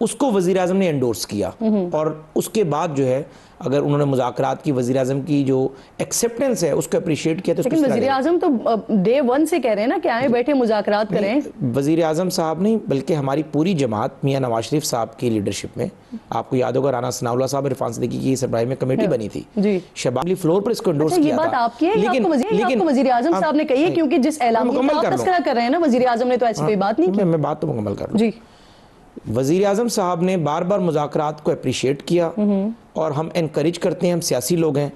اس کو وزیر اعظم نے انڈورس کیا، اور اس کے بعد جو ہے اگر انہوں نے مذاکرات کی وزیر اعظم کی جو ایکسیپٹنس ہے اس کو اپریشیٹ کیا، تو لیکن وزیر اعظم تو ڈے ون سے کہہ رہے ہیں نا کہ آئیں بیٹھے مذاکرات کریں. وزیر اعظم صاحب نہیں بلکہ ہماری پوری جماعت میاں نواز شریف صاحب کی لیڈرشپ میں، آپ کو یاد ہوگا رانا ثناء اللہ صاحب عرفان صدیقی کی سربراہی میں کمیٹی بنی تھی، شہباز علی فلور پر اس کو انڈورس کیا تھا. یہ بات آپ کی ہے یا آپ کو وزیر اعظم صاحب نے کہی ہے؟ کیونکہ جس اعلامیے کا آپ تذکرہ کر رہے ہیں نا وزیر اعظم نے تو ایسی کوئی بات نہیں کی. میں بات تو مکمل کر رہا ہوں. جی وزیر اعظم صاحب نے بار بار مذاکرات کو اپریشیٹ کیا اور ہم انکریج کرتے ہیں، ہم سیاسی لوگ ہیں،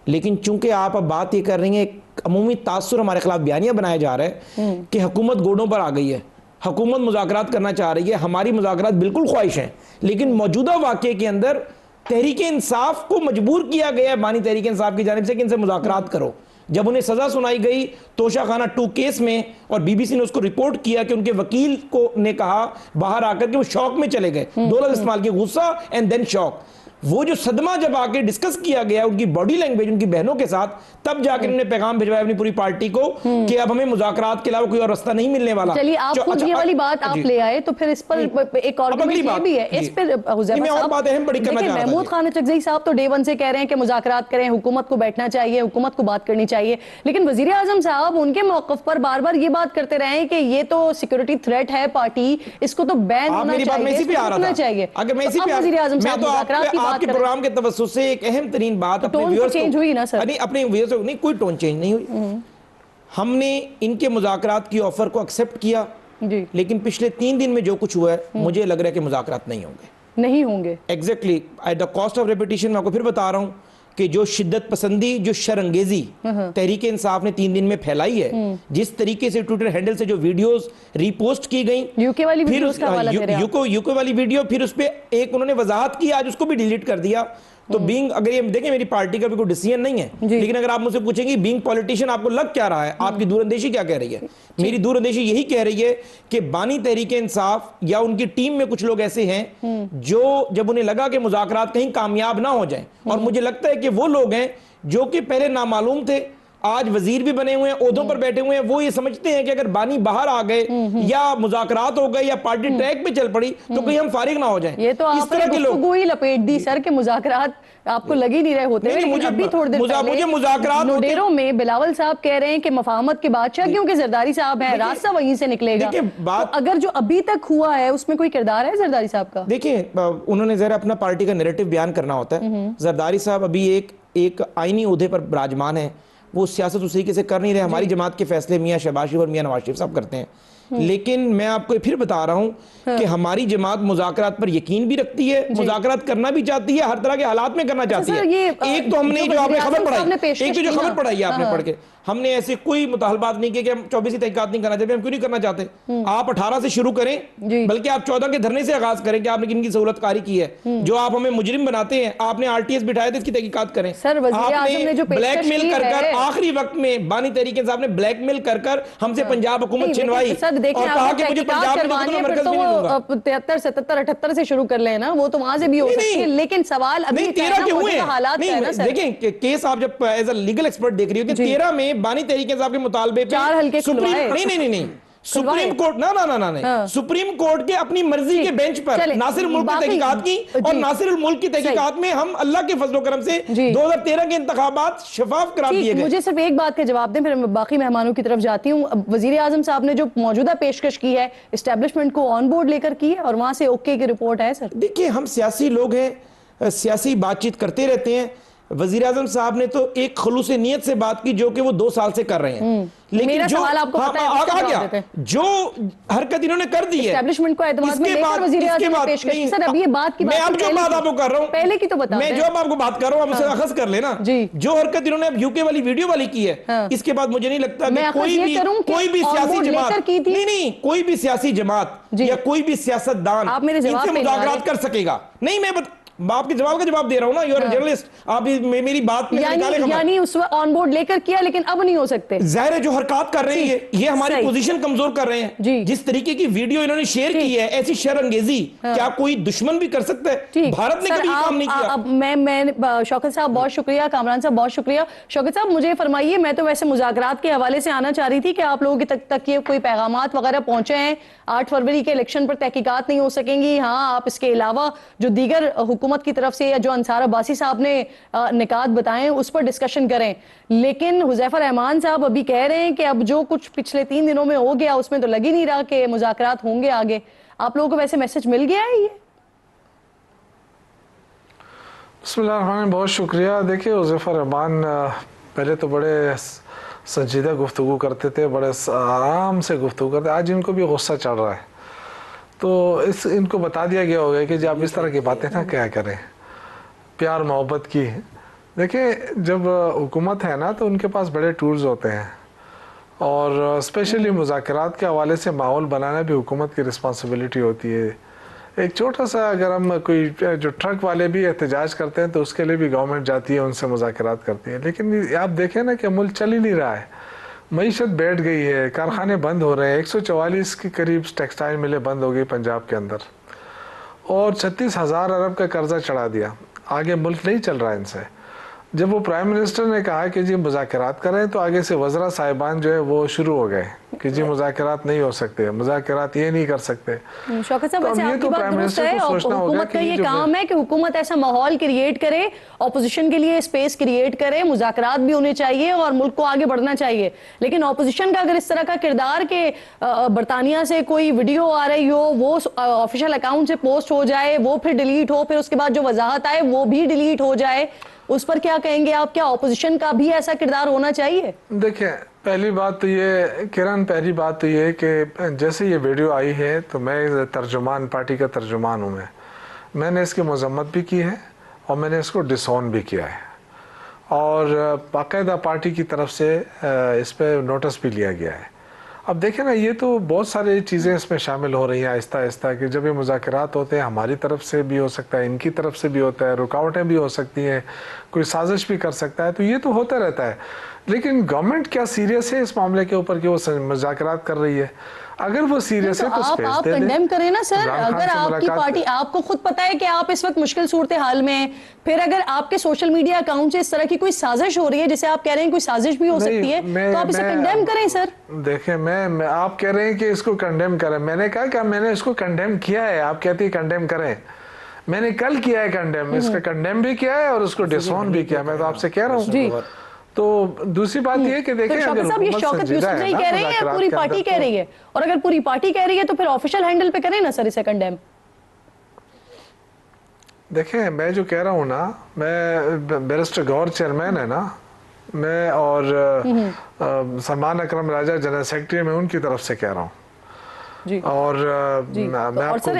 لیکن چونکہ آپ اب بات یہ کر رہی ہیں ایک عمومی تاثر ہمارے خلاف بیانیہ بنایا جا رہا ہے کہ حکومت گوڑوں پر آ گئی ہے، حکومت مذاکرات کرنا چاہ رہی ہے. ہماری مذاکرات بالکل خواہش ہیں، لیکن موجودہ واقعے کے اندر تحریک انصاف کو مجبور کیا گیا ہے بانی تحریک انصاف کی جانب سے کہ ان سے مذاکرات کرو. جب انہیں سزا سنائی گئی توشہ خانہ 2 کیس میں، اور بی بی سی نے اس کو رپورٹ کیا کہ ان کے وکیل کو نے کہا باہر آ کر کہ وہ شوق میں چلے گئے، 2 لفظ استعمال کیے، غصہ اینڈ دین شوق. وہ جو صدمہ جب آ کے ڈسکس کیا گیا ان کی باڈی لینگویج ان کی بہنوں کے ساتھ، تب جا کے انہوں نے پیغام بھجوایا اپنی پوری پارٹی کو کہ اب ہمیں مذاکرات کے علاوہ کوئی اور رستہ نہیں ملنے والا. چلیے آپ خود یہ والی بات آپ لے آئے تو پھر اس پر ایک آرگومنٹ یہ بھی ہے، اس پر حذیفہ صاحب دیکھیں محمود خان اچکزئی صاحب تو ڈے ون سے کہہ رہے ہیں کہ مذاکرات کریں، حکومت کو بیٹھنا چاہیے، حکومت کو بات کرنی چاہیے، لیکن وزیر اعظم صاحب ان کے موقف پر بار بار یہ بات کرتے رہے ہیں کہ یہ تو سیکورٹی تھریٹ ہے پارٹی، اس کو تو بین ہونا چاہیے. اگر میں اسی پہ وزیر اعظم صاحب مذاکرات کی بات کر رہے ہیں سے ایک اہم ترین بات اپنے ویورز کو، اپنے ویورز کو نہیں، کوئی ٹون چینج نہیں ہوئی. ہم نے ان کے مذاکرات کی آفر کو ایکسپٹ کیا، لیکن پچھلے 3 دن میں جو کچھ ہوا ہے مجھے لگ رہا ہے کہ مذاکرات نہیں ہوں گے. Exactly at the cost of repetition میں آپ کو پھر بتا رہا ہوں کہ جو شدت پسندی، جو شرانگیزی تحریک انصاف نے 3 دن میں پھیلائی ہے، جس طریقے سے ٹویٹر ہینڈل سے جو ویڈیوز ری پوسٹ کی گئیں، یوکے والی ویڈیو، پھر اس پہ ایک انہوں نے وضاحت کی، آج اس کو بھی ڈیلیٹ کر دیا. تو بینگ، اگر یہ دیکھیں میری پارٹی کا بھی کوئی ڈیسیژن نہیں ہے، لیکن اگر آپ مجھ سے پوچھیں گے بینگ پولیٹیشین آپ کو لگ کیا رہا ہے، آپ کی دور اندیشی کیا کہہ رہی ہے؟ میری دور اندیشی یہی کہہ رہی ہے کہ بانی تحریک انصاف یا ان کی ٹیم میں کچھ لوگ ایسے ہیں جو جب انہیں لگا کہ مذاکرات کہیں کامیاب نہ ہو جائیں، اور مجھے لگتا ہے کہ وہ لوگ ہیں جو کہ پہلے نامعلوم تھے، آج وزیر بھی بنے ہوئے ہیں، عہدوں پر بیٹھے ہوئے ہیں، وہ یہ سمجھتے ہیں کہ اگر بانی باہر آ گئے یا مذاکرات ہو گئے یا پارٹی ٹریک پہ چل پڑی تو کہیں ہم فارغ نہ ہو جائیں. یہ تو آپ نے گفتگو ہی لپیٹ دی سر کہ مذاکرات آپ کو لگ ہی نہیں رہے ہوتے ہیں. لیکن ابھی تھوڑی دیر پہلے نوڈیرو میں بلاول صاحب کہہ رہے ہیں کہ مفاہمت کے بادشاہ کیونکہ زرداری صاحب ہیں، راستہ وہیں سے نکلے گا. اگر جو ابھی تک ہوا ہے اس میں کوئی کردار ہے زرداری صاحب کا؟ دیکھیں انہوں نے ذرا اپنا پارٹی کا نیریٹو بیان کرنا ہوتا ہے. زرداری صاحب ابھی ایک آئینی عہدے پر براجمان ہے، وہ سیاست اس طریقے سے کر نہیں رہے. ہماری جماعت کے فیصلے میاں شہباز شریف اور میاں نواز شریف صاحب کرتے ہیں. لیکن میں آپ کو پھر بتا رہا ہوں کہ ہماری جماعت مذاکرات پر یقین بھی رکھتی ہے، مذاکرات کرنا بھی چاہتی ہے، ہر طرح کے حالات میں کرنا چاہتی ہے. ایک تو ہم نے جو آپ نے خبر پڑھائی، ایک تو جو خبر پڑھائی ہے آپ نے پڑھ کے، ہم نے ایسے کوئی مطالبات نہیں کیے کہ ہم 24 تحقیقات نہیں کرنا چاہتے. ہم کیوں نہیں کرنا چاہتے؟ آپ 18 سے شروع کریں، بلکہ آپ 14 کے دھرنے سے آغاز کریں کہ آپ نے کن کی سہولت کاری کی ہے. جو آپ ہمیں مجرم بناتے ہیں، آپ نے RTS بٹھائے تھے، اس کی تحقیقات کریں. آپ نے بلیک میل کر کر آخری وقت میں بانی تحریک انصاف نے بلیک میل کر کر ہم سے پنجاب حکومت چھنوائی اور کہا کہ مجھے پنجاب میں مرکز بھی نہیں دوں گا. 73 77 78 سے شروع کر لیں نا، وہ تو وہاں سے بھی ہو سکتی ہے. لیکن سوال ابھی 13 کے ہوئے ہیں. دیکھیں کیس آپ جب ایز اے لیگل ایکسپرٹ دیکھ رہی ہو کہ 13 میں بانی تحریک انصاف کے مطالبے پہ 4 حلقے کھلوائے. نہیں سپریم کورٹ سپریم کورٹ کے اپنی مرضی کے بینچ پر ناصر الملک کی تحقیقات کی، اور ناصر الملک کی تحقیقات میں ہم اللہ کے فضل و کرم سے 2013 کے انتخابات شفاف قرار دیے گئے. مجھے صرف ایک بات کا جواب دیں، پھر میں باقی مہمانوں کی طرف جاتی ہوں. وزیر اعظم صاحب نے جو موجودہ پیشکش کی ہے اسٹیبلشمنٹ کو آن بورڈ لے کر کی ہے، اور وہاں سے اوکے کی رپورٹ ہے. سر دیکھیں ہم سیاسی لوگ ہیں، سیاسی بات چیت کرتے رہتے ہیں. وزیر اعظم صاحب نے تو ایک خلوص نیت سے بات کی جو کہ وہ 2 سال سے کر رہے ہیں. لیکن جو حرکت انہوں نے کر دی ہے اسٹیبلشمنٹ کو اعتماد میں لے کر وزیر اعظم نے پیش کی. سر ابھی یہ بات کی میں اب جو بات آپ کو کر رہا ہوں پہلے کی تو بتا میں جو اب آپ کو بات کر رہا ہوں آپ اسے اخذ کر لینا. جو حرکت انہوں نے اب یوکے والی ویڈیو والی کی ہے، اس کے بعد مجھے نہیں لگتا کہ کوئی بھی سیاسی جماعت نہیں کوئی بھی سیاسی جماعت یا کوئی بھی سیاست دان ان سے مذاکرات کر سکے گا. نہیں میں آپ کے جواب کا جواب دے رہا ہوں نا, یو آر جرنلسٹ, آپ میری بات میں نکالے خبر. یعنی اس وقت آن بورڈ لے کر کیا, لیکن اب نہیں ہو سکتے. ظاہر ہے جو حرکات کر رہے ہیں یہ ہماری پوزیشن کمزور کر رہے ہیں. جس طریقے کی ویڈیو انہوں نے شیئر کی ہے, ایسی شر انگیزی کیا کوئی دشمن بھی کر سکتا ہے؟ بھارت نے کبھی کام نہیں کیا. اب میں شوکت صاحب بہت شکریہ, کامران صاحب بہت شکریہ. شوکت صاحب مجھے فرمائیے, میں تو ویسے مذاکرات کے حوالے سے آنا چاہ رہی تھی کہ آپ لوگوں کی تک یہ کوئی پیغامات وغیرہ پہنچے ہیں. 8 فروری کے الیکشن پر تحقیقات نہیں ہو سکیں گی. ہاں, آپ اس کے علاوہ جو دیگر حکومت کی طرف سے یا جو انصار عباسی صاحب نے نکات بتائیں اس پر ڈسکشن کریں. لیکن حذیفہ رحمان صاحب ابھی کہہ رہے ہیں کہ اب جو کچھ پچھلے 3 دنوں میں ہو گیا اس میں تو لگ ہی نہیں رہا کہ مذاکرات ہوں گے آگے. آپ لوگوں کو ویسے میسج مل گیا ہے یہ؟ بسم اللہ الرحمن الرحیم, بہت شکریہ. دیکھیں حذیفہ رحمان پہلے تو بڑے سنجیدہ گفتگو کرتے تھے, بڑے آرام سے گفتگو کرتے, آج ان کو بھی غصہ چڑھ رہا ہے. تو ان کو بتا دیا گیا ہوگا کہ جب اس طرح کی باتیں نہ کیا کریں, پیار محبت کی. دیکھیں جب حکومت ہے نا تو ان کے پاس بڑے ٹولز ہوتے ہیں, اور اسپیشلی مذاکرات کے حوالے سے ماحول بنانا بھی حکومت کی رسپانسبلٹی ہوتی ہے. ایک چھوٹا سا اگر ہم کوئی جو ٹرک والے بھی احتجاج کرتے ہیں تو اس کے لیے بھی گورنمنٹ جاتی ہے, ان سے مذاکرات کرتی ہے. لیکن آپ دیکھیں نا کہ ملک چل ہی نہیں رہا ہے, معیشت بیٹھ گئی ہے, کارخانے بند ہو رہے ہیں. 144 کے قریب ٹیکسٹائل ملیں بند ہو گئی پنجاب کے اندر, اور 36,000 ارب کا قرضہ چڑھا دیا. آگے ملک نہیں چل رہا ہے ان سے. جب وہ پرائم منسٹر نے کہا کہ جی مذاکرات کریں تو آگے سے وزراء صاحبان جو ہے وہ شروع ہو گئے کہ جی مذاکرات نہیں ہو سکتے, مذاکرات یہ نہیں کر سکتے. شوکت صاحب ویسے آپ کی بات درست ہے, حکومت کا یہ کام ہے کہ حکومت ایسا ماحول کریٹ کرے, اپوزیشن کے لیے اسپیس کریٹ کرے, مذاکرات بھی ہونے چاہیے اور ملک کو آگے بڑھنا چاہیے. لیکن اپوزیشن کا اگر اس طرح کا کردار کہ برطانیہ سے کوئی ویڈیو آ رہی ہو, وہ آفیشیل اکاؤنٹ سے پوسٹ ہو جائے, وہ پھر ڈیلیٹ ہو, پھر اس کے بعد جو وضاحت آئے وہ بھی ڈیلیٹ ہو جائے, اس پر کیا کہیں گے آپ؟ کیا اپوزیشن کا بھی ایسا کردار ہونا چاہیے؟ دیکھیں پہلی بات تو یہ کرن, پہلی بات تو یہ کہ جیسے یہ ویڈیو آئی ہے تو میں ترجمان, پارٹی کا ترجمان ہوں. میں نے اس کی مذمت بھی کی ہے اور میں نے اس کو ڈسون بھی کیا ہے, اور باقاعدہ پارٹی کی طرف سے اس پہ نوٹس بھی لیا گیا ہے. اب دیکھیں نا, یہ تو بہت ساری چیزیں اس میں شامل ہو رہی ہیں آہستہ آہستہ, کہ جب یہ مذاکرات ہوتے ہیں ہماری طرف سے بھی ہو سکتا ہے, ان کی طرف سے بھی ہوتا ہے, رکاوٹیں بھی ہو سکتی ہیں, کوئی سازش بھی کر سکتا ہے, تو یہ تو ہوتا رہتا ہے. لیکن گورنمنٹ کیا سیریس ہے اس معاملے کے اوپر کہ وہ مذاکرات کر رہی ہے؟ اگر وہ سیریس ہے تو آپ کنڈیم کریں نا سر. اگر آپ کی پارٹی, آپ کو خود پتا ہے کہ آپ اس وقت مشکل صورتحال میں ہیں, پھر اگر آپ کے سوشل میڈیا اکاؤنٹ سے اس طرح کی کوئی سازش ہو رہی ہے جسے آپ کہہ رہے ہیں کوئی سازش بھی ہو سکتی ہے, تو آپ اسے کنڈیم کریں سر. دیکھیں میں آپ کہہ رہے ہیں کہ اس کو کنڈیم کریں, میں نے کہا کہ میں نے اس کو کنڈیم کیا ہے, آپ کہتی ہیں کنڈیم کریں. میں نے کل کیا ہے کنڈیم, اس کا کنڈیم بھی کیا ہے اور اس کو ڈسون بھی کیا. میں تو آپ سے کہہ رہا ہوں. تو دوسری بات یہ کہ دیکھیں شوکت صاحب, یہ شوکت یوسف نہیں کہہ رہے ہیں, پوری پارٹی کہہ رہی ہے, اور اگر پوری پارٹی کہہ رہی ہے تو پھر آفیشل ہینڈل پہ کریں نا سر اسے کنڈیم. دیکھیں میں جو کہہ رہا ہوں نا, میں بیرسٹر گور چیئرمین ہے نا, میں اور سلمان اکرم راجہ جنرل سیکرٹری, میں ان کی طرف سے کہہ رہا ہوں. اور میں آپ کو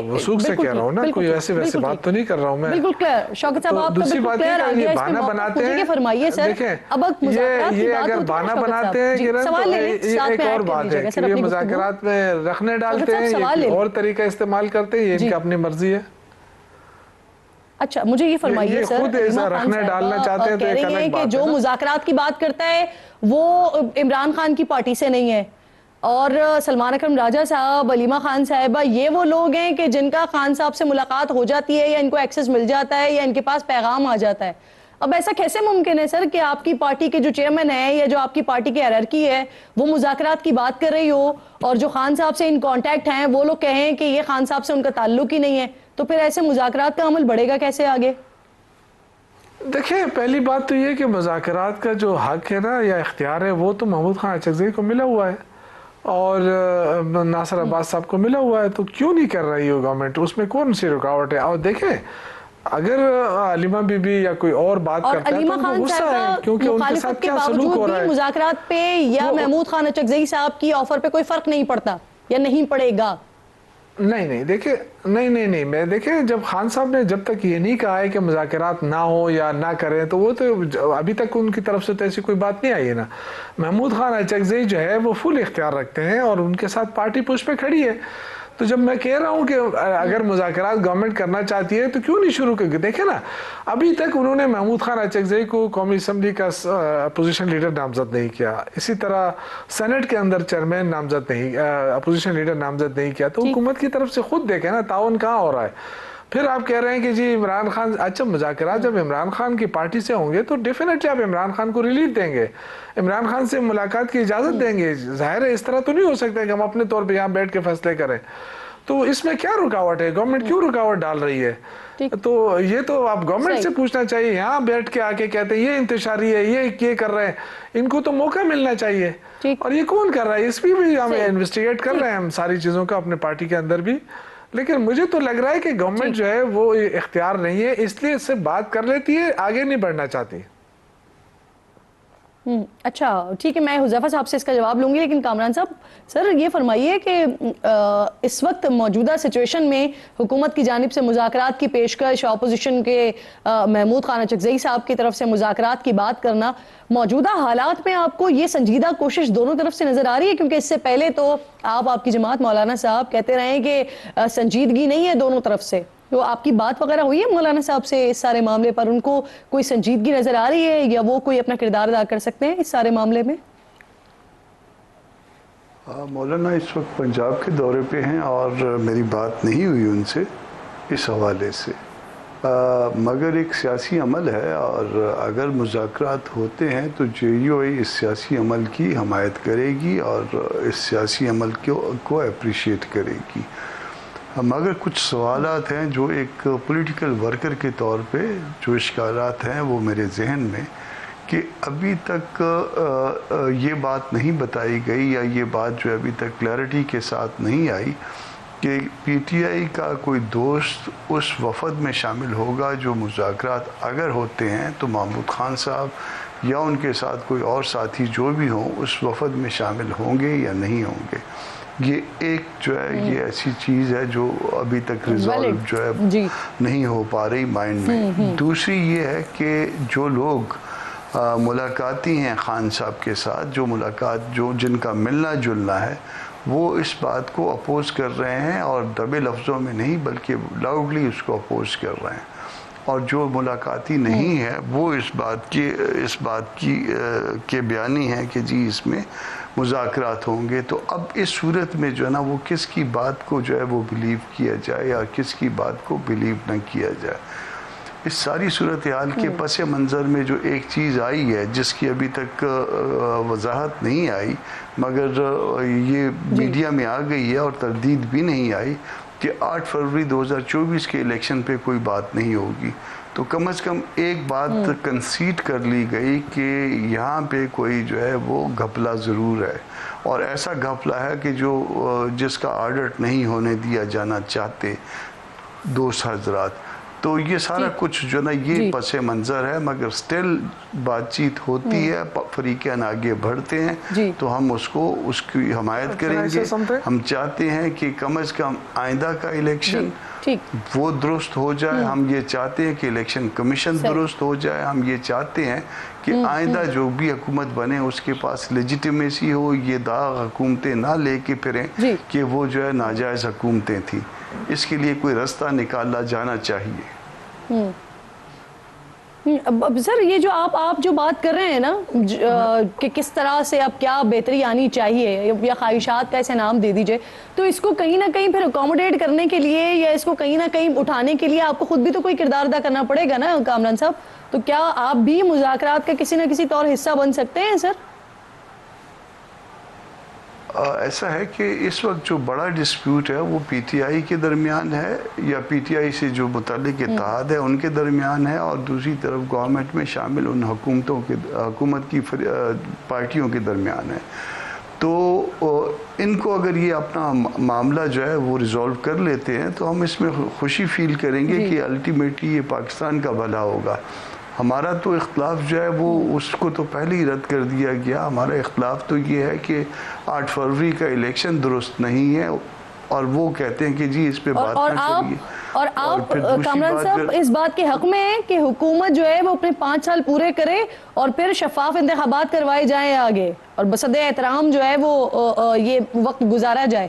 وثوق سے کہہ رہا ہوں نا, کوئی ویسے بات تو نہیں کر رہا ہوں میں. بالکل کلیئر شوکت صاحب, آپ کا بالکل کلیئر آ گیا. بہانہ بناتے ہیں, فرمائیے سر. دیکھیں یہ اگر بہانہ بناتے ہیں تو ایک اور بات ہے کہ یہ مذاکرات میں رکھنے ڈالتے ہیں, یہ اور طریقہ استعمال کرتے ہیں, یہ ان کی اپنی مرضی ہے. اچھا مجھے یہ فرمائیے سر, خود ایسا رکھنے ڈالنا چاہتے ہیں تو ایک الگ بات ہے. جو مذاکرات کی بات کرتا ہے وہ عمران خان کی پارٹی سے نہیں ہے, اور سلمان اکرم راجہ صاحب, علیمہ خان صاحبہ, یہ وہ لوگ ہیں کہ جن کا خان صاحب سے ملاقات ہو جاتی ہے یا ان کو ایکسس مل جاتا ہے یا ان کے پاس پیغام آ جاتا ہے. اب ایسا کیسے ممکن ہے سر کہ آپ کی پارٹی کے جو چیئرمین ہیں یا جو آپ کی پارٹی کی ہیرارکی ہے وہ مذاکرات کی بات کر رہی ہو, اور جو خان صاحب سے ان کانٹیکٹ ہیں وہ لوگ کہیں کہ یہ خان صاحب سے ان کا تعلق ہی نہیں ہے, تو پھر ایسے مذاکرات کا عمل بڑھے گا کیسے آگے؟ دیکھیں پہلی بات تو یہ کہ مذاکرات کا جو حق ہے نا یا اختیار ہے وہ تو محمود خان اچکزئی کو ملا ہوا ہے اور ناصر عباس صاحب کو ملا ہوا ہے, تو کیوں نہیں کر رہی ہو گورنمنٹ؟ اس میں کون سی رکاوٹ ہے؟ اور دیکھیں اگر علیمہ بی بی یا کوئی اور بات کرتا ہے تو ان کو غصہ ہے کیونکہ ان کے ساتھ کیا سلوک ہو رہا ہے. مذاکرات پہ یا محمود خان اچکزئی صاحب کی آفر پہ کوئی فرق نہیں پڑتا یا نہیں پڑے گا؟ نہیں دیکھیں, نہیں میں دیکھیں جب خان صاحب نے جب تک یہ نہیں کہا ہے کہ مذاکرات نہ ہو یا نہ کریں تو وہ تو ابھی تک ان کی طرف سے تو ایسی کوئی بات نہیں آئی ہے نا. محمود خان اچکزئی جو ہے وہ فل اختیار رکھتے ہیں اور ان کے ساتھ پارٹی پش پہ کھڑی ہے, تو جب میں کہہ رہا ہوں کہ اگر مذاکرات گورنمنٹ کرنا چاہتی ہے تو کیوں نہیں شروع کر کے دیکھیں نا، ابھی تک انہوں نے محمود خان اچکزئی کو قومی اسمبلی کا اپوزیشن لیڈر نامزد نہیں کیا، اسی طرح سینٹ کے اندر چیئرمین نامزد نہیں، اپوزیشن لیڈر نامزد نہیں کیا، تو حکومت کی طرف سے خود دیکھیں نا تعاون کہاں ہو رہا ہے. پھر آپ کہہ رہے ہیں کہ جی عمران خان، اچھا مذاکرات جب عمران خان کی پارٹی سے ہوں گے تو ڈیفینیٹلی آپ عمران خان کو ریلیف دیں گے، عمران خان سے ملاقات کی اجازت دیں گے. ظاہر ہے اس طرح تو نہیں ہو سکتا کہ ہم اپنے طور پہ یہاں بیٹھ کے فیصلے کریں. تو اس میں کیا رکاوٹ ہے؟ گورنمنٹ کیوں رکاوٹ ڈال رہی ہے؟ تو یہ تو آپ گورنمنٹ سے پوچھنا چاہیے. یہاں بیٹھ کے آ کے کہتے ہیں یہ انتشاری ہے، یہ کر رہے ہیں، ان کو تو موقع ملنا چاہیے. اور یہ کون کر رہا ہے؟ اس بھی ہم انویسٹیگیٹ کر رہے ہیں ہم ساری چیزوں کا اپنے پارٹی کے اندر بھی. لیکن مجھے تو لگ رہا ہے کہ گورنمنٹ جو ہے وہ اختیار نہیں ہے، اس لیے اس سے بات کر لیتی ہے، آگے نہیں بڑھنا چاہتی. اچھا ٹھیک ہے، میں حذیفہ صاحب سے اس کا جواب لوں گی، لیکن کامران صاحب سر یہ فرمائیے کہ اس وقت موجودہ سچویشن میں حکومت کی جانب سے مذاکرات کی پیشکش، اپوزیشن کے محمود خان اچکزئی صاحب کی طرف سے مذاکرات کی بات کرنا، موجودہ حالات میں آپ کو یہ سنجیدہ کوشش دونوں طرف سے نظر آ رہی ہے؟ کیونکہ اس سے پہلے تو آپ کی جماعت مولانا صاحب کہتے رہے ہیں کہ سنجیدگی نہیں ہے دونوں طرف سے. تو آپ کی بات وغیرہ ہوئی ہے مولانا صاحب سے اس سارے معاملے پر؟ ان کو کوئی سنجیدگی نظر آ رہی ہے یا وہ کوئی اپنا کردار ادا کر سکتے ہیں اس سارے معاملے میں؟ مولانا اس وقت پنجاب کے دورے پہ ہیں اور میری بات نہیں ہوئی ان سے اس حوالے سے، مگر ایک سیاسی عمل ہے اور اگر مذاکرات ہوتے ہیں تو JUI اس سیاسی عمل کی حمایت کرے گی اور اس سیاسی عمل کو اپریشیٹ کرے گی. مگر کچھ سوالات ہیں جو ایک پولیٹیکل ورکر کے طور پہ جو اشکالات ہیں وہ میرے ذہن میں، کہ ابھی تک یہ بات نہیں بتائی گئی یا یہ بات جو ابھی تک کلیئرٹی کے ساتھ نہیں آئی کہ PTI کا کوئی دوست اس وفد میں شامل ہوگا جو مذاکرات اگر ہوتے ہیں تو محمود خان صاحب یا ان کے ساتھ کوئی اور ساتھی جو بھی ہوں اس وفد میں شامل ہوں گے یا نہیں ہوں گے. یہ ایک جو ہے یہ ایسی چیز ہے جو ابھی تک ریزالو جو ہے نہیں ہو پا رہی مائنڈ میں. دوسری یہ ہے کہ جو لوگ ملاقاتی ہیں خان صاحب کے ساتھ، جو جن کا ملنا جلنا ہے، وہ اس بات کو اپوز کر رہے ہیں اور دبے لفظوں میں نہیں بلکہ لاؤڈلی اس کو اپوز کر رہے ہیں. اور جو ملاقاتی نہیں ہے وہ اس بات کے بیانی ہیں کہ جی اس میں مذاکرات ہوں گے. تو اب اس صورت میں جو ہے نا وہ کس کی بات کو جو ہے وہ بلیو کیا جائے یا کس کی بات کو بلیو نہ کیا جائے. اس ساری صورتحال کے پس منظر میں جو ایک چیز آئی ہے جس کی ابھی تک وضاحت نہیں آئی مگر یہ میڈیا میں آ گئی ہے اور تردید بھی نہیں آئی کہ 8 فروری 2024 کے الیکشن پہ کوئی بات نہیں ہوگی. تو کم از کم ایک بات کنسیڈ کر لی گئی کہ یہاں پہ کوئی جو ہے وہ گھپلا ضرور ہے، اور ایسا گھپلا ہے کہ جس کا آڈٹ نہیں ہونے دیا جانا چاہتے دوست حضرات. تو یہ سارا کچھ جو نا یہ پس منظر ہے، مگر سٹل بات چیت ہوتی ہے، فریقین آگے بڑھتے ہیں تو ہم اس کی حمایت کریں گے. ہم چاہتے ہیں کہ کم از کم آئندہ کا الیکشن وہ درست ہو جائے. ہم یہ چاہتے ہیں کہ الیکشن کمیشن درست ہو جائے. ہم یہ چاہتے ہیں کہ آئندہ جو بھی حکومت بنے اس کے پاس لیجیٹیمیسی ہو، یہ داغ حکومتیں نہ لے کے پھریں کہ وہ جو ہے ناجائز حکومتیں تھیں. اس کے لیے کوئی راستہ نکالا جانا چاہیے. اب سر یہ جو آپ جو بات کر رہے ہیں نا کہ کس طرح سے اب کیا بہتری آنی چاہیے یا خواہشات کا اسے نام دے دیجئے، تو اس کو کہیں نہ کہیں پھر اکوموڈیٹ کرنے کے لیے یا اس کو کہیں نہ کہیں اٹھانے کے لیے آپ کو خود بھی تو کوئی کردار ادا کرنا پڑے گا نا کامران صاحب. تو کیا آپ بھی مذاکرات کا کسی نہ کسی طور حصہ بن سکتے ہیں سر؟ ایسا ہے کہ اس وقت جو بڑا ڈسپیوٹ ہے وہ PTI کے درمیان ہے یا PTI سے جو متعلق اتحاد ہے ان کے درمیان ہے، اور دوسری طرف گورنمنٹ میں شامل ان حکومت کی پارٹیوں کے درمیان ہے. تو ان کو اگر یہ اپنا معاملہ جو ہے وہ ریزالو کر لیتے ہیں تو ہم اس میں خوشی فیل کریں گے کہ الٹیمیٹلی یہ پاکستان کا بھلا ہوگا. ہمارا تو اختلاف جو ہے وہ اس کو تو پہلے ہی رد کر دیا گیا. ہمارا اختلاف تو یہ ہے کہ 8 فروری کا الیکشن درست نہیں ہے اور وہ کہتے ہیں کہ جی اس پہ بات نہ کریے. اور آپ کامران صاحب اس بات کے حق میں ہیں کہ حکومت جو ہے وہ اپنے 5 سال پورے کرے اور پھر شفاف انتخابات کروائے جائیں آگے اور بصد احترام جو ہے وہ یہ وقت گزارا جائے.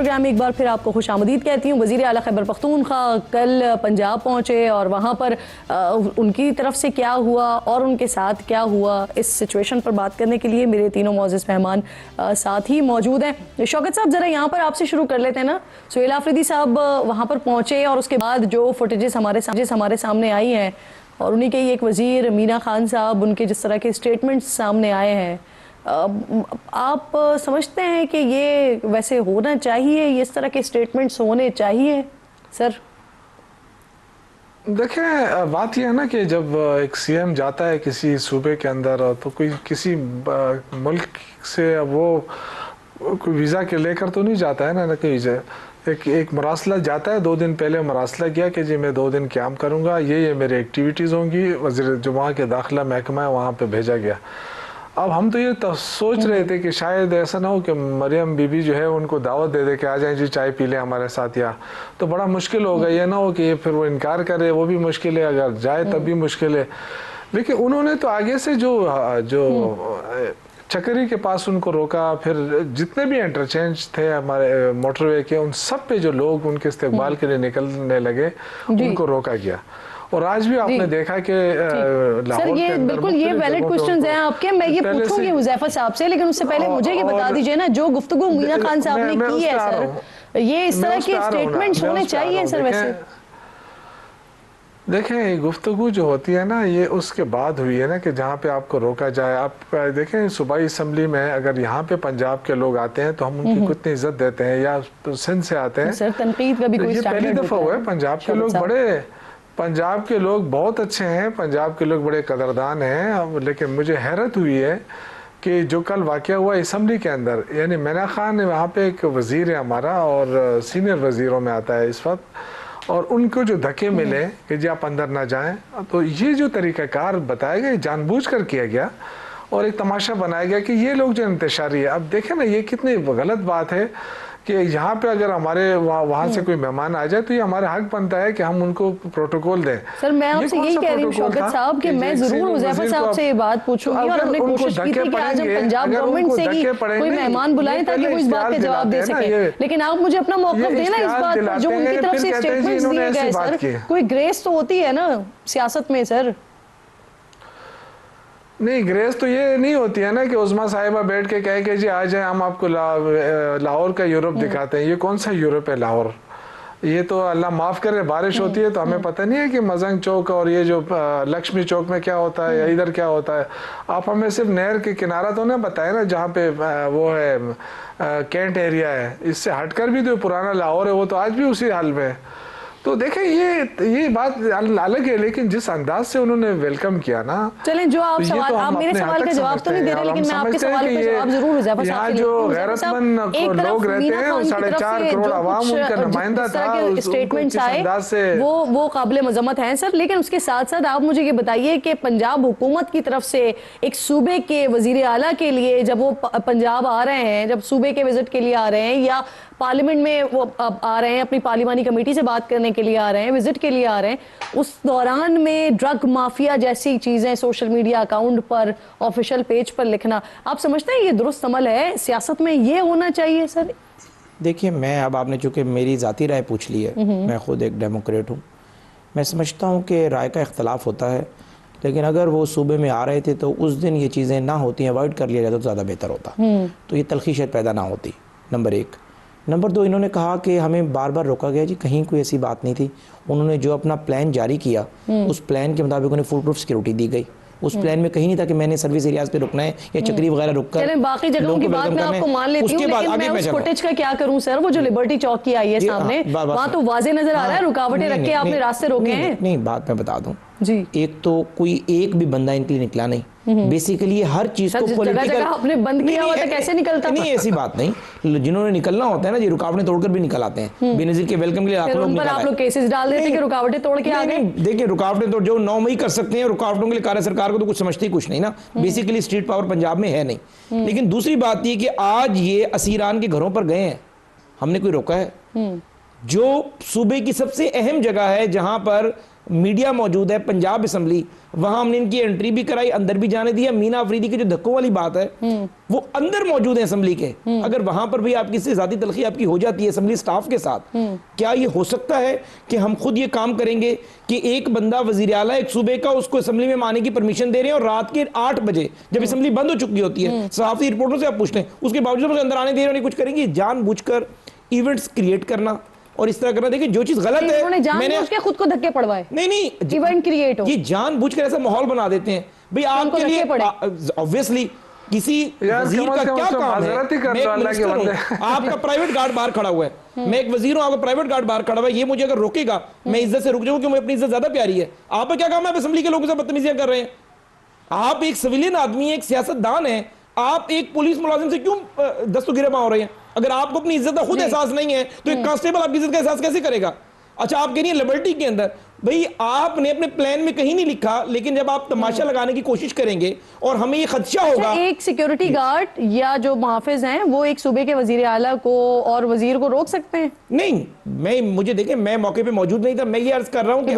پروگرام میں ایک بار پھر آپ کو خوش آمدید کہتی ہوں. وزیر اعلیٰ خیبر پختونخوا کل پنجاب پہنچے اور وہاں پر ان کی طرف سے کیا ہوا اور ان کے ساتھ کیا ہوا, اس سچویشن پر بات کرنے کے لیے میرے تینوں معزز مہمان ساتھ ہی موجود ہیں. شوکت صاحب, ذرا یہاں پر آپ سے شروع کر لیتے ہیں نا. سہیل آفریدی صاحب وہاں پر پہنچے اور اس کے بعد جو فوٹیجز ہمارے سامنے آئی ہیں اور انہی کے ہی ایک وزیر مینا خان صاحب, ان کے جس طرح کے سٹیٹمنٹس سامنے آئے ہیں, آپ سمجھتے ہیں کہ یہ ویسے ہونا چاہیے, یہ اس طرح کے سٹیٹمنٹس ہونے چاہیے سر؟ دیکھیں, بات یہ ہے نا کہ جب ایک سی ایم جاتا ہے کسی صوبے کے اندر تو کوئی کسی ملک سے وہ کوئی ویزا کے لے کر تو نہیں جاتا ہے نا کہ ایک مراسلہ جاتا ہے. 2 دن پہلے مراسلہ کیا کہ جی میں 2 دن قیام کروں گا, یہ میرے ایکٹیویٹیز ہوں گی. وزیر جو وہاں کے داخلہ محکمہ ہے وہاں پہ بھیجا گیا. اب ہم تو یہ سوچ رہے تھے کہ شاید ایسا نہ ہو کہ مریم بی بی جو ہے ان کو دعوت دے دے کہ آ جائیں جی چائے پی لیں ہمارے ساتھ, یا تو بڑا مشکل ہوگا. یہ نہ ہو کہ پھر وہ انکار کرے, وہ بھی مشکل ہے, اگر جائے تب بھی مشکل ہے. لیکن انہوں نے تو آگے سے جو چکری کے پاس ان کو روکا, پھر جتنے بھی انٹرچینج تھے ہمارے موٹر وے کے, ان سب پہ جو لوگ ان کے استقبال کے لیے نکلنے لگے ان کو روکا گیا. اور آج بھی آپ نے دیکھا کہ سر یہ بالکل یہ ویلڈ کوسچنز ہیں آپ کے, میں یہ پوچھوں گی حذیفہ صاحب سے, لیکن اس سے پہلے مجھے یہ بتا دیجئے نا, جو گفتگو مینا خان صاحب نے کی ہے سر, یہ اس طرح کے سٹیٹمنٹس ہونے چاہیے سر ویسے؟ دیکھیں, گفتگو جو ہوتی ہے نا یہ اس کے بعد ہوئی ہے نا کہ جہاں پہ آپ کو روکا جائے. آپ دیکھیں صوبائی اسمبلی میں اگر یہاں پہ پنجاب کے لوگ آتے ہیں تو ہم ان کی کتنی عزت دیتے ہیں, یا سندھ سے آتے ہیں. سر تنقید کا بھی کوئی یہ پہلی دفعہ ہوا ہے. پنجاب کے لوگ بہت اچھے ہیں, پنجاب کے لوگ بڑے قدردان ہیں. لیکن مجھے حیرت ہوئی ہے کہ جو کل واقعہ ہوا اسمبلی کے اندر, یعنی مینا خان وہاں پہ ایک وزیر ہے ہمارا اور سینئر وزیروں میں آتا ہے اس وقت, اور ان کو جو دھکے ملے کہ جی آپ اندر نہ جائیں, تو یہ جو طریقہ کار بتایا گیا جان بوجھ کر کیا گیا اور ایک تماشا بنایا گیا کہ یہ لوگ جو انتشاری ہے. اب دیکھیں نا یہ کتنی غلط بات ہے کہ یہاں پہ اگر ہمارے وہاں سے کوئی مہمان آ جائے تو یہ ہمارا حق بنتا ہے کہ ہم ان کو پروٹوکول دیں. سر میں آپ سے یہی کہہ رہی ہوں شوکت صاحب کہ میں ضرور حذیفہ صاحب سے یہ بات پوچھوں گی, اور ہم نے کوشش کی تھی کہ آج ہم پنجاب گورنمنٹ سے ہی کوئی مہمان بلائیں تاکہ وہ اس بات کا جواب دے سکیں. لیکن آپ مجھے اپنا موقف دینا اس بات پر, جو ان کی طرف سے سٹیٹمنٹس دیے گئے سر, کوئی گریس تو ہوتی ہے نا سیاست میں سر؟ نہیں, گریس تو یہ نہیں ہوتی ہے نا کہ عظمیٰ صاحبہ بیٹھ کے کہے کہ جی آ جائیں ہم آپ کو لاہور کا یورپ دکھاتے ہیں. یہ کون سا یورپ ہے لاہور؟ یہ تو اللہ معاف کرے بارش ہوتی ہے تو ہمیں پتہ نہیں ہے کہ مزنگ چوک اور یہ جو لکشمی چوک میں کیا ہوتا ہے یا ادھر کیا ہوتا ہے. آپ ہمیں صرف نہر کے کنارہ تو نہ بتائیں نا جہاں پہ وہ ہے کینٹ ایریا ہے, اس سے ہٹ کر بھی جو پرانا لاہور ہے وہ تو آج بھی اسی حال میں ہے. تو دیکھیں یہ بات الگ ہے, لیکن جس انداز سے انہوں نے ویلکم کیا نا, چلیں جو آپ سوال, آپ میرے سوال کا جواب تو نہیں دے رہے, لیکن میں آپ کے سوال کا جواب ضرور حذیفہ صاحب سے جو غیرت مند لوگ رہتے ہیں 4.5 کروڑ عوام ان کا نمائندہ تھا, اسٹیٹمنٹس آئے وہ قابل مذمت ہیں سر. لیکن اس کے ساتھ ساتھ آپ مجھے یہ بتائیے کہ پنجاب حکومت کی طرف سے ایک صوبے کے وزیر اعلیٰ کے لیے جب وہ پنجاب آ رہے ہیں, جب صوبے کے وزٹ کے لیے آ رہے ہیں یا پارلیمنٹ میں وہ آ رہے ہیں, اپنی پارلیمانی کمیٹی سے بات کرنے کے لیے آ رہے ہیں, وزٹ کے لیے آ رہے ہیں, اس دوران میں ڈرگ مافیا جیسی چیزیں سوشل میڈیا اکاؤنٹ پر, آفیشل پیج پر لکھنا, آپ سمجھتے ہیں یہ درست عمل ہے سیاست میں, یہ ہونا چاہیے سر؟ دیکھیے میں اب آپ نے چونکہ میری ذاتی رائے پوچھ لی ہے, میں خود ایک ڈیموکریٹ ہوں, میں سمجھتا ہوں کہ رائے کا اختلاف ہوتا ہے, لیکن اگر وہ صوبے میں آ رہے تھے تو اس دن یہ چیزیں نہ ہوتی ہیں, اوائڈ کر لیا جاتا تو زیادہ بہتر ہوتا, تو یہ تلخی شاید پیدا نہ ہوتی. نمبر 1. نمبر 2, انہوں نے کہا کہ ہمیں بار بار روکا گیا, جی کہیں کوئی ایسی بات نہیں تھی. انہوں نے جو اپنا پلان جاری کیا اس پلان کے مطابق انہیں فل پروف سیکیورٹی دی گئی. اس پلان میں کہیں نہیں تھا کہ میں نے سروس ایریاز پہ رکنا ہے یا چکری وغیرہ رک کر. باقی جگہوں کی بات میں آپ کو مان لیتی ہوں, لیکن میں اس فوٹیج کا کیا کروں سر, وہ جو لبرٹی چوک کی آئی ہے سامنے, وہاں تو واضح نظر آ رہا ہے رکاوٹیں رکھ کے آپ نے راستے روکے ہیں. نہیں, بات میں بتا دوں جی, ایک تو کوئی ایک بھی بندہ ان کے لیے نکلا نہیں. بیسیکلی ہر چیز کو پولیٹیکل آپ نے بند کیا ہوا تھا, کیسے نکلتا؟ نہیں ایسی بات نہیں, جنہوں نے نکلنا ہوتا ہے نا یہ رکاوٹیں توڑ کر بھی نکل آتے ہیں. بے نظیر کے ویلکم کے لیے لاکھوں لوگ نکل آئے. آپ لوگ کیسز ڈال دیتے کہ رکاوٹیں توڑ کے آ گئے. دیکھیں رکاوٹیں توڑ جو 9 مئی کر سکتے ہیں, رکاوٹوں کے لیے کارہ سرکار کو تو کچھ سمجھتی کچھ نہیں نا. بیسیکلی اسٹریٹ پاور پنجاب میں ہے نہیں. لیکن دوسری بات یہ کہ آج یہ اسیران کے گھروں پر گئے ہیں, ہم نے کوئی روکا ہے؟ جو صوبے کی سب سے اہم جگہ ہے جہاں پر میڈیا موجود ہے پنجاب اسمبلی, وہاں ہم نے ان کی انٹری بھی کرائی, اندر بھی جانے دیا. مینا افریدی کی جو دھکوں والی بات ہے وہ اندر موجود ہے اسمبلی کے, اگر وہاں پر بھی آپ کی ذاتی تلخی آپ کی ہو جاتی ہے اسمبلی سٹاف کے ساتھ, کیا یہ ہو سکتا ہے کہ ہم خود یہ کام کریں گے کہ ایک بندہ وزیر اعلیٰ ایک صوبے کا اس کو اسمبلی میں آنے کی پرمیشن دے رہے ہیں اور رات کے 8 بجے جب اسمبلی بند ہو چکی ہوتی ہے, صحافتی رپورٹوں سے آپ پوچھ لیں, اس کے باوجود اندر آنے دے رہے ہیں, کچھ کریں گے. جان بوجھ کر ایونٹس کریٹ کرنا اور اس طرح کرنا, دیکھیں جو چیز غلط ہے میں نے خود کو دھکے پڑوائے, نہیں ایونٹ کریٹ ہو, یہ جان بوجھ کر ایسا ماحول بنا دیتے ہیں. بھئی آپ کے لیے obviously کسی وزیر کا کیا کام ہے, میں ایک منسٹر ہوں, آپ کا پرائیویٹ گارڈ باہر کھڑا ہوا ہے, میں ایک وزیر ہوں, آپ کا پرائیویٹ گارڈ باہر کھڑا ہوا ہے, یہ مجھے اگر روکے گا میں عزت سے رک جاؤں کہ مجھے اپنی عزت زیادہ پیاری ہے. آپ کا کیا کام ہے, آپ اسمبلی کے لوگوں سے بدتمیزیاں کر رہے ہیں. آپ ایک سویلین آدمی ہیں, ایک سیاست دان ہیں, آپ ایک پولیس ملازم سے کیوں دست و گریباں ہو رہے ہیں؟ اگر آپ کو اپنی عزت کا خود احساس نہیں ہے تو ایک کانسٹیبل آپ کی عزت کا احساس کیسے کرے گا؟ اچھا آپ کہہ رہی ہیں لبرٹی کے اندر, بھئی آپ نے اپنے پلان میں کہیں نہیں لکھا, لیکن جب آپ تماشا لگانے کی کوشش کریں گے اور ہمیں یہ خدشہ ہوگا. ایک سیکیورٹی گارڈ یا جو محافظ ہیں وہ ایک صوبے کے وزیر اعلیٰ کو اور وزیر کو روک سکتے ہیں؟ نہیں, مجھے دیکھیں میں موقع پہ موجود نہیں تھا, میں یہ عرض کر رہا ہوں کہ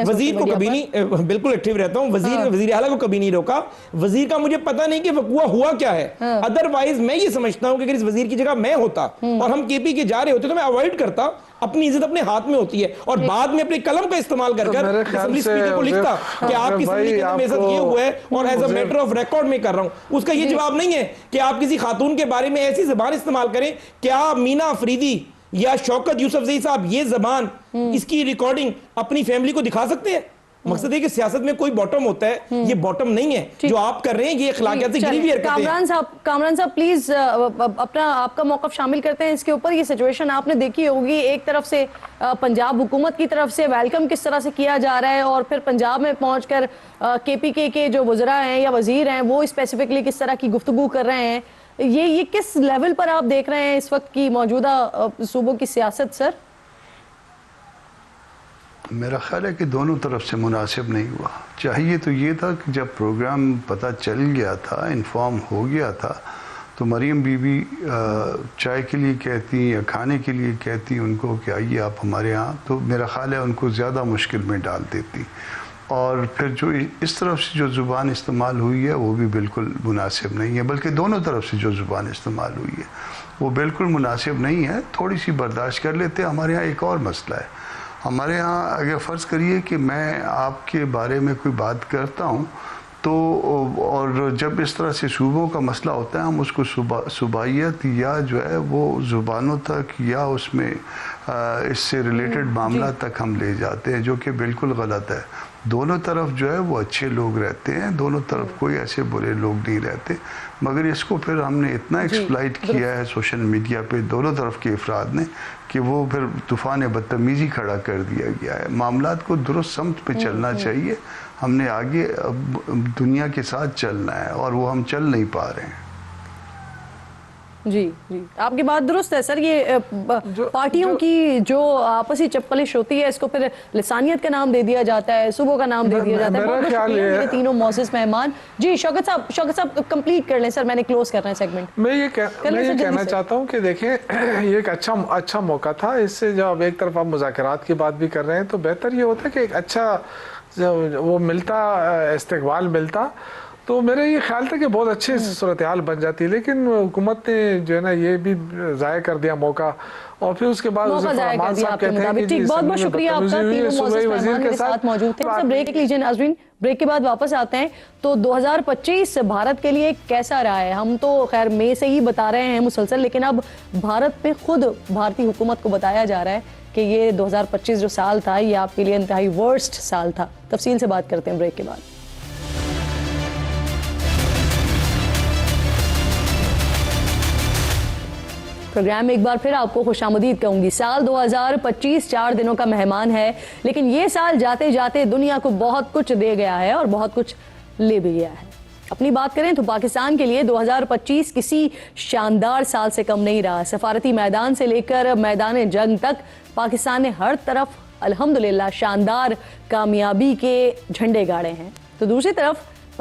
وزیر کو کبھی نہیں, بالکل ایکٹیو رہتا ہوں, وزیر اعلیٰ کو کبھی نہیں روکا. وزیر کا مجھے پتہ نہیں کہ وقوع ہوا کیا ہے, ادروائز میں یہ سمجھتا ہوں کہ اگر اس وزیر کی جگہ میں ہوتا اور ہم کے پی کے جا رہے ہوتے تو میں اوائڈ کرتا. اپنی عزت اپنے ہاتھ میں ہوتی ہے, اور بعد میں اپنے قلم کا استعمال کر کر اسمبلی اسپیکر کو لکھتا کہ آپ کی اسمبلی کے اندر میرے ساتھ یہ ہوا ہے اور as a matter of record میں کر رہا ہوں. اس کا یہ جواب نہیں ہے کہ آپ کسی خاتون کے بارے میں ایسی زبان استعمال کریں. کیا مینا افریدی یا شوکت یوسفزئی صاحب یہ زبان, اس کی ریکارڈنگ اپنی فیملی کو دکھا سکتے ہیں؟ مقصد ہے کہ سیاست میں کوئی باٹم ہوتا ہے, یہ باٹم نہیں ہے جو آپ کر رہے ہیں, یہ اخلاقیات سے گری ہوئی حرکتیں ہیں. کامران صاحب پلیز اپنا آپ کا موقف شامل کرتے ہیں اس کے اوپر. یہ سچویشن آپ نے دیکھی ہوگی, ایک طرف سے پنجاب حکومت کی طرف سے ویلکم کس طرح سے کیا جا رہا ہے, اور پھر پنجاب میں پہنچ کر کے پی کے جو وزراء ہیں یا وزیر ہیں وہ اسپیسیفکلی کس طرح کی گفتگو کر رہے ہیں. یہ کس لیول پر آپ دیکھ رہے ہیں اس وقت کی موجودہ صوبوں کی سیاست سر؟ میرا خیال ہے کہ دونوں طرف سے مناسب نہیں ہوا. چاہیے تو یہ تھا کہ جب پروگرام پتہ چل گیا تھا, انفارم ہو گیا تھا, تو مریم بی بی چائے کے لیے کہتی یا کھانے کے لیے کہتی ان کو کہ آئیے آپ ہمارے ہاں, تو میرا خیال ہے ان کو زیادہ مشکل میں ڈال دیتی. اور پھر جو اس طرف سے جو زبان استعمال ہوئی ہے وہ بھی بالکل مناسب نہیں ہے, بلکہ دونوں طرف سے جو زبان استعمال ہوئی ہے وہ بالکل مناسب نہیں ہے. تھوڑی سی برداشت کر لیتے. ہمارے ہاں ایک اور مسئلہ ہے. ہمارے ہاں اگر فرض کریے کہ میں آپ کے بارے میں کوئی بات کرتا ہوں تو, اور جب اس طرح سے صوبوں کا مسئلہ ہوتا ہے ہم اس کو صوبائیت یا جو ہے وہ زبانوں تک یا اس میں اس سے ریلیٹڈ معاملہ تک ہم لے جاتے ہیں, جو کہ بالکل غلط ہے. دونوں طرف جو ہے وہ اچھے لوگ رہتے ہیں, دونوں طرف کوئی ایسے برے لوگ نہیں رہتے, مگر اس کو پھر ہم نے اتنا ایکسپلائٹ کیا ہے سوشل میڈیا پہ دونوں طرف کے افراد نے کہ وہ پھر طوفان بدتمیزی کھڑا کر دیا گیا ہے. معاملات کو درست سمت پہ چلنا چاہیے. ہم نے آگے دنیا کے ساتھ چلنا ہے اور وہ ہم چل نہیں پا رہے ہیں. جی آپ کی بات درست ہے سر. یہ پارٹیوں کی جو آپسی چپکلش ہوتی ہے اس کو پھر لسانیت کا نام دے دیا جاتا ہے, صوبوں کا نام دے دیا جاتا ہے. بہت شکریہ میرے تینوں معزز مہمان. جی شوکت صاحب کمپلیٹ کر لیں سر, میں نے کلوز کرنا ہے سیگمنٹ. میں یہ کہنا چاہتا ہوں کہ دیکھیں یہ ایک اچھا موقع تھا. اس سے جب ایک طرف آپ مذاکرات کی بات بھی کر رہے ہیں تو بہتر یہ ہوتا کہ ایک اچھا وہ ملتا, استقبال ملتا, تو میرا یہ خیال تھا کہ بہت اچھی صورتحال بن جاتی. لیکن حکومت نے جو ہے نا یہ بھی ضائع کر دیا موقع, اور پھر اس کے بعد رحمان صاحب کہتے ہیں کہ بہت بہت شکریہ آپ کا, تینوں معزز مہمان میرے ساتھ موجود تھے. سر بریک لیجیے ناظرین, بریک کے بعد واپس آتے ہیں. تو 2025 بھارت کے لیے کیسا رہا ہے؟ ہم تو خیر مئی سے ہی بتا رہے ہیں مسلسل, لیکن اب بھارت میں خود بھارتی حکومت کو بتایا جا رہا ہے کہ یہ 2025 جو سال تھا یہ آپ کے لیے انتہائی ورسٹ سال تھا. تفصیل سے بات کرتے ہیں بریک کے بعد. پروگرام میں ایک بار پھر آپ کو خوش آمدید کہوں گی. سال 2025 4 دنوں کا مہمان ہے, لیکن یہ سال جاتے جاتے دنیا کو بہت کچھ دے گیا ہے اور بہت کچھ لے بھی گیا ہے. اپنی بات کریں تو پاکستان کے لیے 2025 کسی شاندار سال سے کم نہیں رہا. سفارتی میدان سے لے کر میدان جنگ تک پاکستان نے ہر طرف الحمدللہ شاندار کامیابی کے جھنڈے گاڑے ہیں. تو دوسری طرف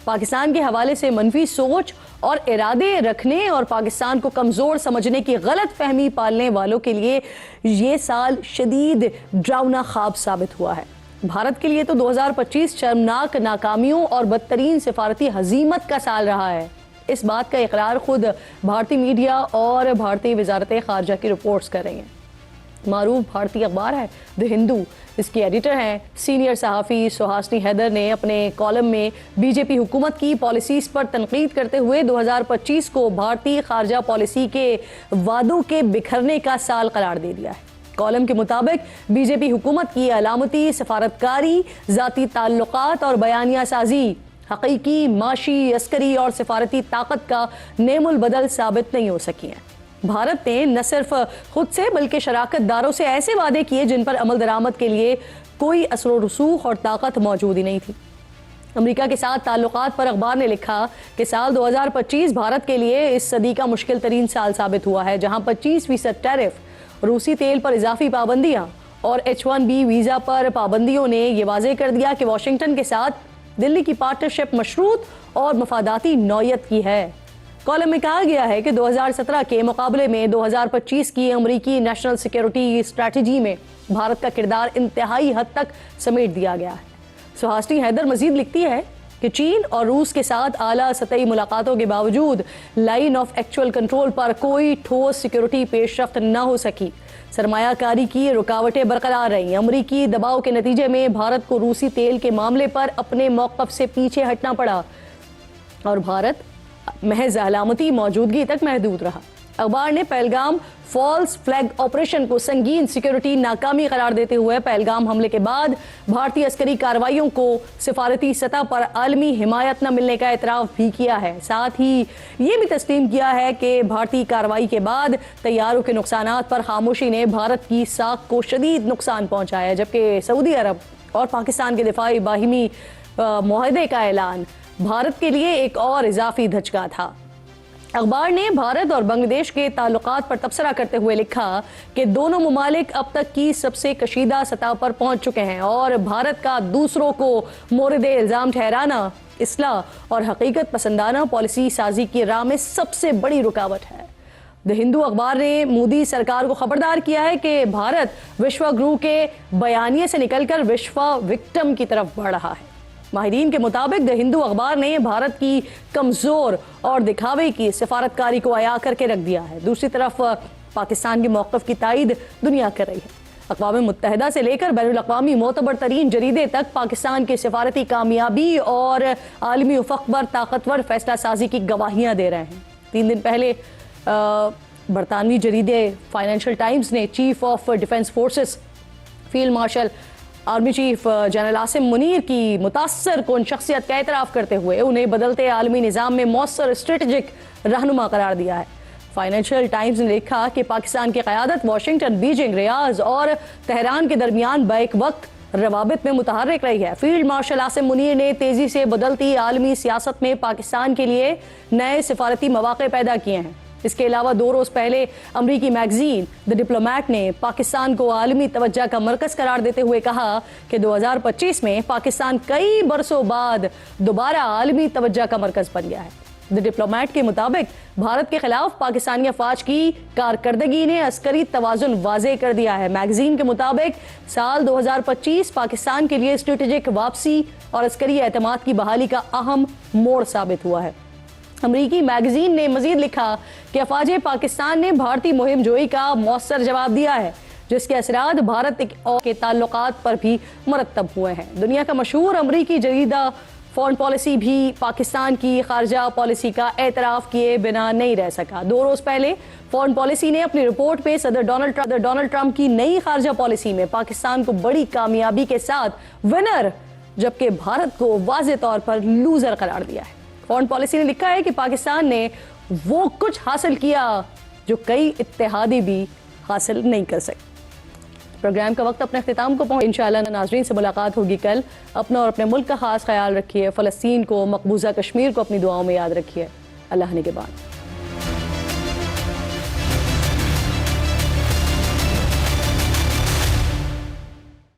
پاکستان کے حوالے سے منفی سوچ اور ارادے رکھنے اور پاکستان کو کمزور سمجھنے کی غلط فہمی پالنے والوں کے لیے یہ سال شدید ڈراؤنا خواب ثابت ہوا ہے۔ بھارت کے لیے تو 2025 شرمناک ناکامیوں اور بدترین سفارتی ہزیمت کا سال رہا ہے۔ اس بات کا اقرار خود بھارتی میڈیا اور بھارتی وزارت خارجہ کی رپورٹس کر رہی ہیں۔ معروف بھارتی اخبار ہے دی ہندو، اس کی ایڈیٹر ہیں سینئر صحافی سہاسنی حیدر نے اپنے کالم میں بی جے پی حکومت کی پالیسیز پر تنقید کرتے ہوئے 2025 کو بھارتی خارجہ پالیسی کے وعدوں کے بکھرنے کا سال قرار دے دیا ہے۔ کالم کے مطابق بی جے پی حکومت کی علامتی سفارتکاری، ذاتی تعلقات اور بیانیہ سازی حقیقی معاشی، عسکری اور سفارتی طاقت کا نعم البدل ثابت نہیں ہو سکی ہیں۔ بھارت نے نہ صرف خود سے بلکہ شراکت داروں سے ایسے وعدے کیے جن پر عمل درآمد کے لیے کوئی اثر و رسوخ اور طاقت موجود ہی نہیں تھی۔ امریکہ کے ساتھ تعلقات پر اخبار نے لکھا کہ سال 2025 بھارت کے لیے اس صدی کا مشکل ترین سال ثابت ہوا ہے، جہاں 25% ٹیرف، روسی تیل پر اضافی پابندیاں اور H1B ویزا پر پابندیوں نے یہ واضح کر دیا کہ واشنگٹن کے ساتھ دلی کی پارٹنرشپ مشروط اور مفاداتی نوعیت کی ہے۔ کالم میں کہا گیا ہے کہ 2017 کے مقابلے میں 2025 کی امریکی نیشنل سیکیورٹی اسٹریٹجی میں بھارت کا کردار انتہائی حد تک سمیٹ دیا گیا ہے۔ سہاسنی حیدر مزید لکھتی ہے کہ چین اور روس کے ساتھ اعلیٰ سطحی ملاقاتوں کے باوجود لائن آف ایکچوئل کنٹرول پر کوئی ٹھوس سیکیورٹی پیش رفت نہ ہو سکی۔ سرمایہ کاری کی رکاوٹیں برقرار رہیں۔ امریکی دباؤ کے نتیجے میں بھارت کو روسی تیل کے معاملے پر اپنے موقف سے پیچھے ہٹنا پڑا اور بھارت محض علامتی موجودگی تک محدود رہا۔ اخبار نے پہلگام فالس فلیگ آپریشن کو سنگین سیکیورٹی ناکامی قرار دیتے ہوئے پہلگام حملے کے بعد بھارتی عسکری کارروائیوں کو سفارتی سطح پر عالمی حمایت نہ ملنے کا اعتراف بھی کیا ہے۔ ساتھ ہی یہ بھی تسلیم کیا ہے کہ بھارتی کارروائی کے بعد طیاروں کے نقصانات پر خاموشی نے بھارت کی ساکھ کو شدید نقصان پہنچایا ہے، جبکہ سعودی عرب اور پاکستان کے دفاعی باہمی معاہدے کا اعلان بھارت کے لیے ایک اور اضافی دھچکا تھا۔ اخبار نے بھارت اور بنگلہ دیش کے تعلقات پر تبصرہ کرتے ہوئے لکھا کہ دونوں ممالک اب تک کی سب سے کشیدہ سطح پر پہنچ چکے ہیں اور بھارت کا دوسروں کو مورد الزام ٹھہرانا اصلاح اور حقیقت پسندانہ پالیسی سازی کی راہ میں سب سے بڑی رکاوٹ ہے۔ دی ہندو اخبار نے مودی سرکار کو خبردار کیا ہے کہ بھارت وشوا گرو کے بیانیے سے نکل کر وشوا وکٹم کی طرف بڑھ رہا ہے۔ ماہرین کے مطابق دی ہندو اخبار نے بھارت کی کمزور اور دکھاوے کی سفارتکاری کو عیاں کر کے رکھ دیا ہے۔ دوسری طرف پاکستان کے موقف کی تائید دنیا کر رہی ہے۔ اقوام متحدہ سے لے کر بین الاقوامی معتبر ترین جریدے تک پاکستان کی سفارتی کامیابی اور عالمی افق پر طاقتور فیصلہ سازی کی گواہیاں دے رہے ہیں۔ 3 دن پہلے برطانوی جریدے فائنینشل ٹائمز نے chief of defence forces field marshal army chief general Asim Munir کی متاثر کن شخصیت کا اعتراف کرتے ہوئے انہیں بدلتے عالمی نظام میں مؤثر اسٹریٹجک رہنما قرار دیا ہے۔ فائنینشل ٹائمز نے لکھا کہ پاکستان کی قیادت واشنگٹن، بیجنگ، ریاض اور تہران کے درمیان بیک وقت روابط میں متحرک رہی ہے۔ فیلڈ مارشل عاصم منیر نے تیزی سے بدلتی عالمی سیاست میں پاکستان کے لیے نئے سفارتی مواقع پیدا کیے ہیں۔ اس کے علاوہ 2 روز پہلے امریکی میگزین دی ڈپلومیٹ نے پاکستان کو عالمی توجہ کا مرکز قرار دیتے ہوئے کہا کہ 2025 میں پاکستان کئی برسوں بعد دوبارہ عالمی توجہ کا مرکز بن گیا ہے۔ دی ڈپلومیٹ کے مطابق بھارت کے خلاف پاکستانی افواج کی کارکردگی نے عسکری توازن واضح کر دیا ہے۔ میگزین کے مطابق سال 2025 پاکستان کے لیے اسٹریٹجک واپسی اور عسکری اعتماد کی بحالی کا اہم موڑ ثابت ہوا ہے۔ امریکی میگزین نے مزید لکھا کہ افواج پاکستان نے بھارتی مہم جوئی کا مؤثر جواب دیا ہے، جس کے اثرات بھارت کے تعلقات پر بھی مرتب ہوئے ہیں۔ دنیا کا مشہور امریکی جریدہ فارن پالیسی بھی پاکستان کی خارجہ پالیسی کا اعتراف کیے بنا نہیں رہ سکا۔ 2 روز پہلے فارن پالیسی نے اپنی رپورٹ میں صدر ڈونلڈ ٹرمپ کی نئی خارجہ پالیسی میں پاکستان کو بڑی کامیابی کے ساتھ ونر جبکہ بھارت کو واضح طور پر لوزر قرار دیا ہے۔ فارن پالیسی نے لکھا ہے کہ پاکستان نے وہ کچھ حاصل کیا جو کئی اتحادی بھی حاصل نہیں کر سکے۔ پروگرام کا وقت اپنے اختتام کو پہنچ، انشاءاللہ ناظرین سے ملاقات ہوگی کل۔ اپنا اور اپنے ملک کا خاص خیال رکھیے، فلسطین کو، مقبوضہ کشمیر کو اپنی دعاؤں میں یاد رکھیے۔ اللہ نگہبان۔